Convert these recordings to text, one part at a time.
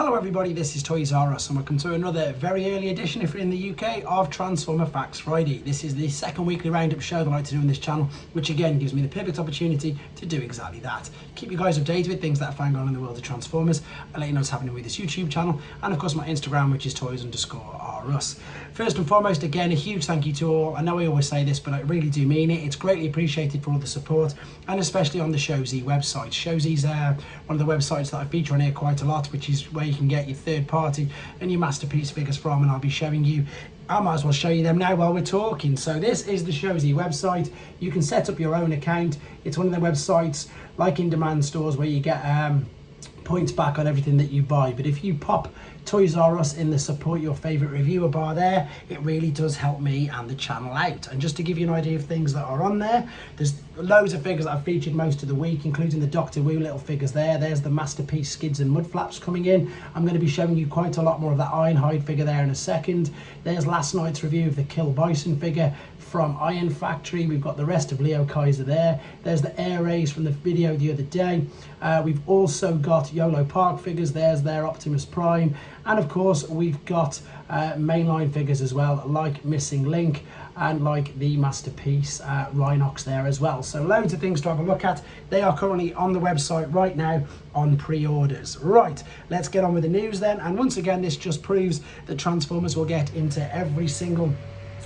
Hello everybody, this is Toys R Us and welcome to another very early edition, if you're in the UK, of Transformer Facts Friday. This is the second weekly roundup show that I like to do on this channel, which again gives me the perfect opportunity to do exactly that. Keep you guys updated with things that are going on in the world of Transformers, and let you know what's happening with this YouTube channel, and of course my Instagram, which is Toys_R_Us. First and foremost, again, a huge thank you to all. I know I always say this, but I really do mean it. It's greatly appreciated for all the support, and especially on the Showzy website. Showzy's one of the websites that I feature on here quite a lot, which is where you can get your third party and your masterpiece figures from, and I'll be showing you, I might as well show you them now while we're talking. So this is the Showzy website. You can set up your own account. It's one of the websites like in-demand stores where you get points back on everything that you buy, but if you pop Toys R Us in the support your favorite reviewer bar there, it really does help me and the channel out. And just to give you an idea of things that are on there, there's loads of figures that I've featured most of the week, including the Doctor Who little figures there. There's the masterpiece skids and mud flaps coming in. I'm going to be showing you quite a lot more of that Ironhide figure there in a second. There's last night's review of the Kill Bison figure from Iron Factory. We've got the rest of Leo Kaiser there. There's the Air Rays from the video the other day. We've also got YOLO Park figures. There's their Optimus Prime. And of course, we've got mainline figures as well, like Missing Link and like the Masterpiece Rhinox there as well. So loads of things to have a look at. They are currently on the website right now on pre-orders. Right, let's get on with the news then. And once again, this just proves that Transformers will get into every single,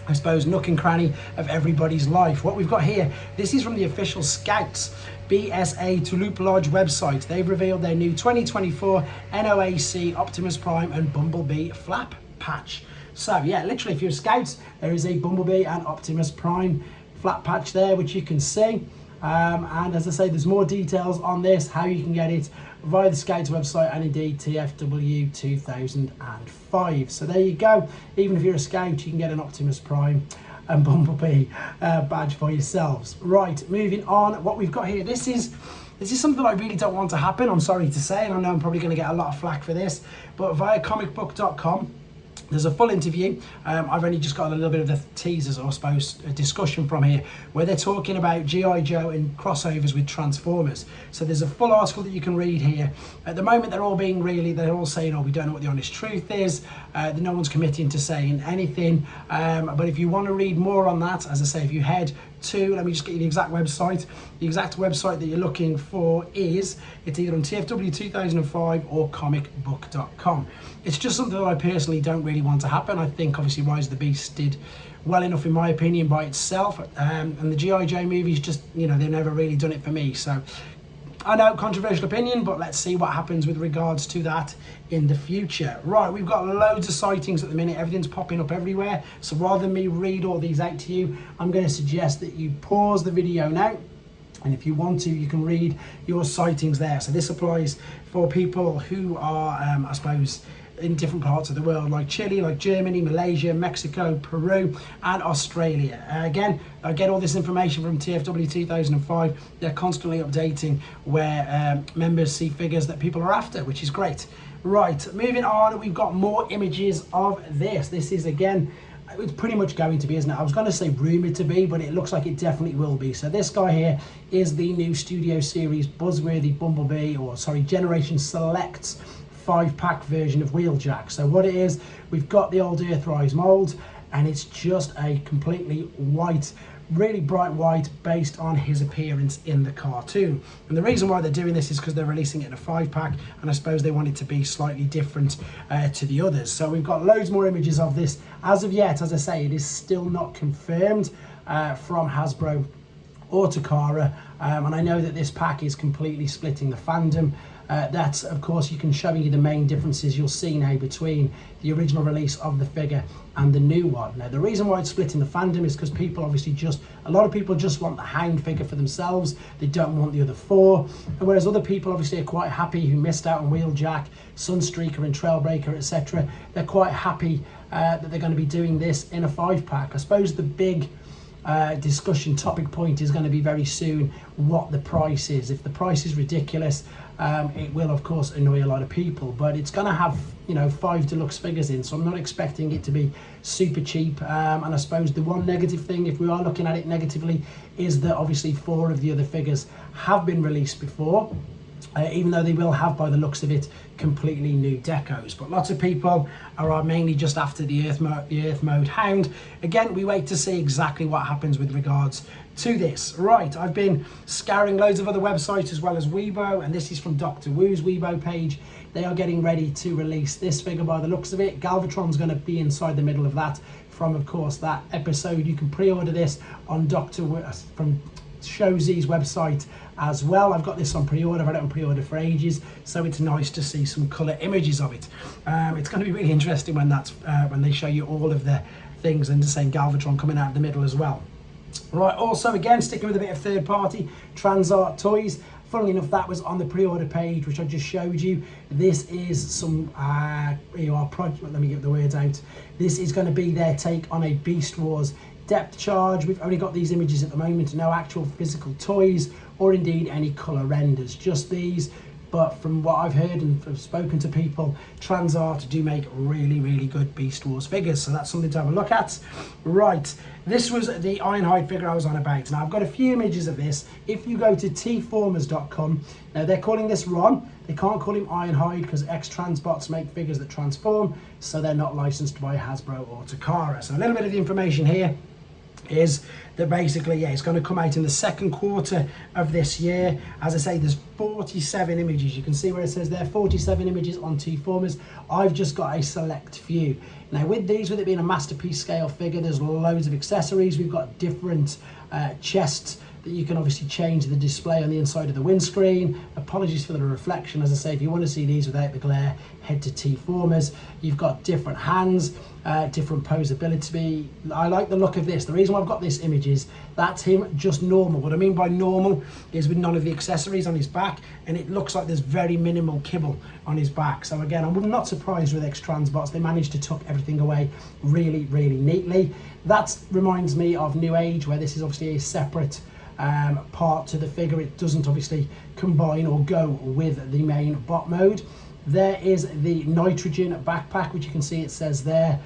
I suppose, nook and cranny of everybody's life. What we've got here, this is from the official Scouts BSA Toulouse Lodge website. They've revealed their new 2024 NOAC Optimus Prime and Bumblebee flap patch. So yeah, literally if you're Scouts, there is a Bumblebee and Optimus Prime flat patch there, which you can see. And as I say, there's more details on this, how you can get it via the Scouts website and indeed TFW 2005. So there you go. Even if you're a Scout, you can get an Optimus Prime and Bumblebee badge for yourselves. Right, moving on. What we've got here, this is something that I really don't want to happen, I'm sorry to say, and I know I'm probably going to get a lot of flack for this, but via comicbook.com, there's a full interview. I've only just got a little bit of the teasers, or I suppose a discussion from here, where they're talking about G.I. Joe and crossovers with Transformers. So there's a full article that you can read here. At the moment, they're all saying, oh, we don't know what the honest truth is. No one's committing to saying anything. But if you want to read more on that, as I say, if you head to, let me just get you the exact website. The exact website that you're looking for it's either on TFW 2005 or comicbook.com. It's just something that I personally don't really want to happen. I think obviously Rise of the Beast did well enough in my opinion by itself, and the G.I. Joe movies just, you know, they've never really done it for me. So I know, controversial opinion, but let's see what happens with regards to that in the future. Right, we've got loads of sightings at the minute. Everything's popping up everywhere. So rather than me read all these out to you, I'm going to suggest that you pause the video now. And if you want to, you can read your sightings there. So this applies for people who are, I suppose, in different parts of the world, like Chile, like Germany, Malaysia, Mexico, Peru, and Australia. Again, I get all this information from TFW 2005. They're constantly updating where members see figures that people are after, which is great. Right, moving on, we've got more images of this. This is, again, it's pretty much going to be, isn't it? I was going to say rumoured to be, but it looks like it definitely will be. So this guy here is the new Studio Series Buzzworthy Bumblebee, or sorry, Generation Selects 5-pack version of Wheeljack. So what it is, we've got the old Earthrise mold, and it's just a completely white, really bright white, based on his appearance in the cartoon. And the reason why they're doing this is because they're releasing it in a 5-pack, and I suppose they want it to be slightly different to the others. So we've got loads more images of this. As of yet, as I say, it is still not confirmed from Hasbro or Takara, and I know that this pack is completely splitting the fandom. That's, of course, you can show you the main differences you'll see now between the original release of the figure and the new one. Now, the reason why it's splitting the fandom is because people obviously a lot of people just want the Hound figure for themselves. They don't want the other 4. And whereas other people obviously are quite happy, who missed out on Wheeljack, Sunstreaker and Trailbreaker, etc. They're quite happy that they're going to be doing this in a 5-pack. I suppose the big discussion topic point is going to be very soon what the price is. If the price is ridiculous, it will of course annoy a lot of people, but it's going to have, you know, 5 deluxe figures in, so I'm not expecting it to be super cheap. And I suppose the one negative thing, if we are looking at it negatively, is that obviously 4 of the other figures have been released before. even though they will have, by the looks of it, completely new decos. But lots of people are mainly just after the Earth Mode Hound. Again, we wait to see exactly what happens with regards to this. Right, I've been scouring loads of other websites as well as Weibo, and this is from Dr. Wu's Weibo page. They are getting ready to release this figure by the looks of it. Galvatron's going to be inside the middle of that from, of course, that episode. You can pre-order this on from Showzi's website as well. I've got this on pre-order. I've had it on pre-order for ages, so it's nice to see some colour images of it. It's going to be really interesting when when they show you all of the things, and the same Galvatron coming out of the middle as well. Right, also again sticking with a bit of third party, Xtransbots toys. Funnily enough, that was on the pre-order page which I just showed you. This is some project. Let me get the words out. This is going to be their take on a Beast Wars depth charge. We've only got these images at the moment, no actual physical toys or indeed any colour renders, just these. But from what I've heard and have spoken to people, Xtransbots do make really, really good Beast Wars figures, so that's something to have a look at. Right, this was the Ironhide figure I was on about. Now, I've got a few images of this. If you go to tformers.com, now they're calling this Ron. They can't call him Ironhide because Xtransbots make figures that transform, so they're not licensed by Hasbro or Takara. So a little bit of the information here is that basically, yeah, it's going to come out in the second quarter of this year. As I say, there's 47 images. You can see where it says there 47 images on Tformers. I've just got a select few. Now with these, with it being a masterpiece scale figure, there's loads of accessories. We've got different chests that you can obviously change the display on the inside of the windscreen. Apologies for the reflection. As I say, if you want to see these without the glare, head to Tformers. You've got different hands, different posability. I like the look of this. The reason why I've got this image is that's him just normal. What I mean by normal is with none of the accessories on his back, and it looks like there's very minimal kibble on his back. So again, I'm not surprised with Xtransbots. They managed to tuck everything away really, really neatly. That reminds me of New Age, where this is obviously a separate part to the figure. It doesn't obviously combine or go with the main bot mode. There is the nitrogen backpack, which you can see it says there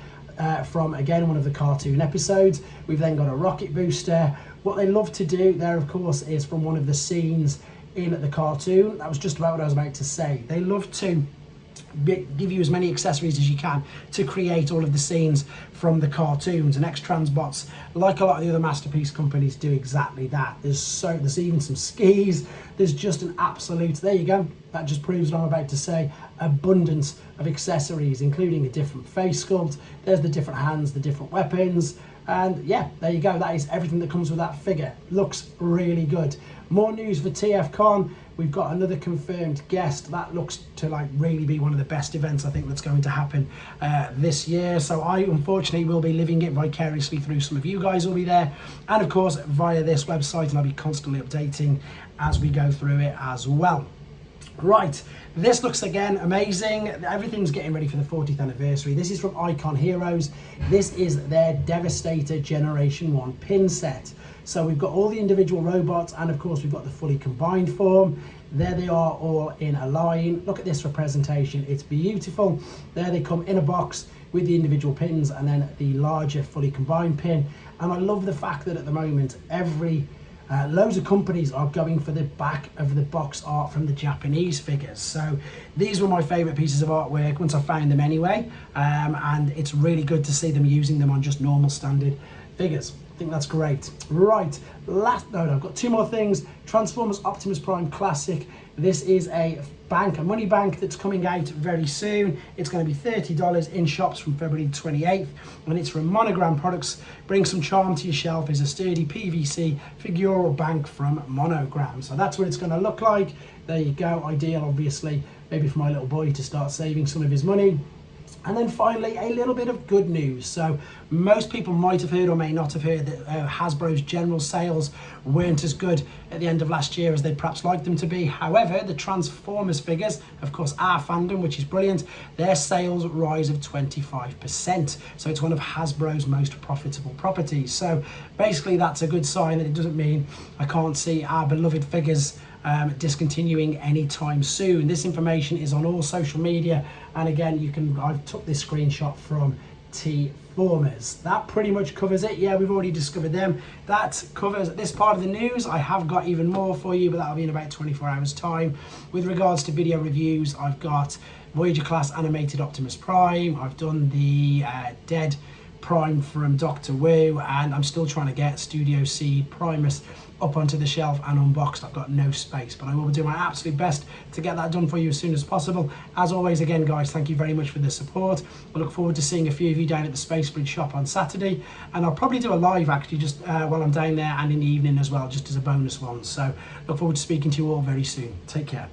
from again one of the cartoon episodes. We've then got a rocket booster. What they love to do there, of course, is from one of the scenes in the cartoon. That was just about what I was about to say. They love to give you as many accessories as you can to create all of the scenes from the cartoons, and Xtransbots, like a lot of the other masterpiece companies, do exactly that. There's even some skis. There's just an absolute, there you go, that just proves what I'm about to say, abundance of accessories, including a different face sculpt. There's the different hands, the different weapons, and yeah, there you go. That is everything that comes with that figure. Looks really good. More news for tfcon. We've got another confirmed guest. That looks to like really be one of the best events I think that's going to happen this year. So I unfortunately will be living it vicariously through some of you guys will be there, and of course via this website, and I'll be constantly updating as we go through it as well. Right, this looks again amazing. Everything's getting ready for the 40th anniversary. This is from Icon Heroes. This is their Devastator Generation 1 pin set. So we've got all the individual robots, and of course we've got the fully combined form. There they are all in a line. Look at this representation, it's beautiful. There they come in a box with the individual pins and then the larger fully combined pin. And I love the fact that at the moment loads of companies are going for the back of the box art from the Japanese figures. So these were my favourite pieces of artwork once I found them anyway, and it's really good to see them using them on just normal standard figures. I think that's great. Right, I've got two more things. Transformers Optimus Prime Classic. This is a money bank that's coming out very soon. It's going to be $30 in shops from February 28th, and it's from Monogram Products. Bring some charm to your shelf. Is a sturdy PVC figural bank from Monogram. So that's what it's going to look like. There you go. Ideal, obviously, maybe for my little boy to start saving some of his money. And then finally, a little bit of good news. So most people might have heard or may not have heard that Hasbro's general sales weren't as good at the end of last year as they'd perhaps like them to be. However, the Transformers figures, of course, our fandom, which is brilliant, their sales rise of 25%. So it's one of Hasbro's most profitable properties. So basically that's a good sign, that it doesn't mean I can't see our beloved figures discontinuing anytime soon. This information is on all social media, and again, I've took this screenshot from Tformers. Transformers. That pretty much covers it. Yeah, we've already discovered them. That covers this part of the news. I have got even more for you, but that'll be in about 24 hours time. With regards to video reviews, I've got Voyager class animated Optimus Prime. I've done the Dead Prime from Doctor Wu, and I'm still trying to get Studio C Primus up onto the shelf and unboxed. I've got no space, but I will do my absolute best to get that done for you as soon as possible. As always, again guys, thank you very much for the support. I look forward to seeing a few of you down at the Space Bridge shop on Saturday, and I'll probably do a live actually just while I'm down there, and in the evening as well, just as a bonus one. So look forward to speaking to you all very soon. Take care.